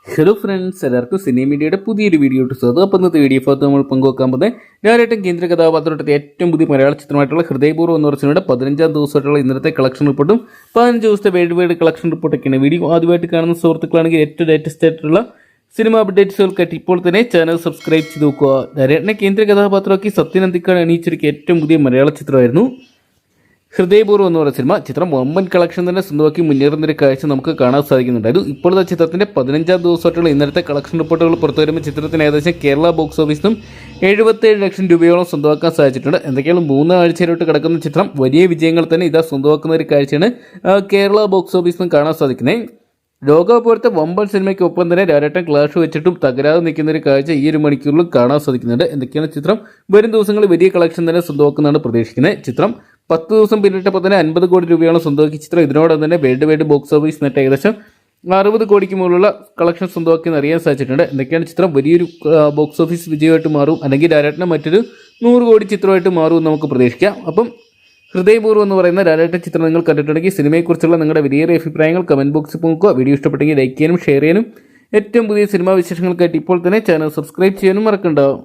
Hello friends, എല്ലാവർക്കും സിനി മീഡിയയുടെ പുതിയൊരു വീഡിയോ സ്വാഗതം. അപ്പോൾ ഇന്നത്തെ വീഡിയോ ഭാഗത്ത് നമ്മൾ പങ്കുവെക്കാൻ പോകുന്നത് ലാലേട്ടൻ കേന്ദ്ര കഥാപാത്രത്തെ ഏറ്റവും പുതിയ മലയാള ചിത്രമായിട്ടുള്ള ഹൃദയപൂർവ്വം എന്ന സിനിമയുടെ 15ാം ദിവസമായിട്ടുള്ള ഇന്നത്തെ കളക്ഷൻ റിപ്പോർട്ടും 15 ദിവസത്തെ വേൾഡ് വൈഡ് കളക്ഷൻ റിപ്പോർട്ടൊക്കെയാണ്. വീഡിയോ ആദ്യമായിട്ട് കാണുന്ന സുഹൃത്തുക്കളാണെങ്കിൽ ഏറ്റവും ലേറ്റസ്റ്റ് ആയിട്ടുള്ള സിനിമ അപ്ഡേറ്റ്സുകൾക്കായിട്ട് ഇപ്പോൾ തന്നെ ചാനൽ സബ്സ്ക്രൈബ് ചെയ്ത് നോക്കുക. ലാലേട്ടനെ കേന്ദ്ര കഥാപാത്രമാക്കി സത്യൻ അന്തിക്കാട് അണിയിച്ചൊരുക്കിയ ഏറ്റവും പുതിയ മലയാള ചിത്രമായിരുന്നു ഹൃദയപൂർവ്വം എന്ന് പറയുന്ന സിനിമ. ചിത്രം വമ്പൻ കളക്ഷൻ തന്നെ സ്വന്തമാക്കി മുന്നേറുന്നൊരു കാഴ്ച നമുക്ക് കാണാൻ സാധിക്കുന്നുണ്ടായിരുന്നു. ഇപ്പോഴത്തെ ചിത്രത്തിന്റെ 15ാം ദിവസമായിട്ടുള്ള ഇന്നലത്തെ കളക്ഷൻ റിപ്പോർട്ടുകൾ പുറത്തു വരുമ്പോൾ ചിത്രത്തിന് ഏകദേശം കേരള ബോക്സ് ഓഫീസിനും 77 ലക്ഷം രൂപയോളം സ്വന്തമാക്കാൻ സാധിച്ചിട്ടുണ്ട്. എന്തൊക്കെയാണ് 3 ആഴ്ചയിലോട്ട് കിടക്കുന്ന ചിത്രം വലിയ വിജയങ്ങൾ തന്നെ ഇതാ സ്വന്തമാക്കുന്ന ഒരു കാഴ്ചയാണ് കേരള ബോക്സ് ഓഫീസിനും കാണാൻ സാധിക്കുന്നത്. ലോകപോലത്തെ വമ്പൻ സിനിമയ്ക്ക് ഒപ്പം തന്നെ ലാലേട്ടൻ ക്ലാഷ് വെച്ചിട്ടും തകരാതെ നിൽക്കുന്ന ഒരു കാഴ്ച ഈ ഒരു മണിക്കൂറിലും കാണാൻ സാധിക്കുന്നുണ്ട്. എന്തൊക്കെയാണ് ചിത്രം വരും ദിവസങ്ങളിൽ വലിയ കളക്ഷൻ തന്നെ സ്വന്തമാക്കുന്നതാണ് പ്രതീക്ഷിക്കുന്നത്. ചിത്രം 10 ദിവസം പിന്നിട്ടപ്പോൾ തന്നെ 50 കോടി രൂപയോളം സ്വന്തമാക്കിയ ചിത്രം ഇതിനോടൊപ്പം തന്നെ world wide box office net ഏകദേശം 60 കോടിക്ക് മുകളിലുള്ള കളക്ഷൻ സ്വന്തമാക്കിയെന്ന് അറിയാൻ സാധിച്ചിട്ടുണ്ട്. എന്തൊക്കെയാണ് ചിത്രം വലിയൊരു ബോക്സ് ഓഫീസ് വിജയമായിട്ട് മാറും, അല്ലെങ്കിൽ ലാലേട്ടന് മറ്റൊരു 100 കോടി ചിത്രമായിട്ട് മാറും എന്ന് നമുക്ക് പ്രതീക്ഷിക്കാം. അപ്പം ഹൃദയപൂർവ്വം എന്ന് പറയുന്ന ലാലേട്ടൻ ചിത്രം നിങ്ങൾ കണ്ടിട്ടുണ്ടെങ്കിൽ സിനിമയെക്കുറിച്ചുള്ള നിങ്ങളുടെ വലിയ അഭിപ്രായങ്ങൾ കമൻറ്റ് ബോക്സിൽ നോക്കുക. വീഡിയോ ഇഷ്ടപ്പെട്ടെങ്കിൽ ലൈക്ക് ചെയ്യാനും ഷെയർ ചെയ്യാനും ഏറ്റവും പുതിയ സിനിമാ വിശേഷങ്ങൾക്കായിട്ട് ഇപ്പോൾ തന്നെ ചാനൽ സബ്സ്ക്രൈബ് ചെയ്യാനും മറക്കണ്ടാവും.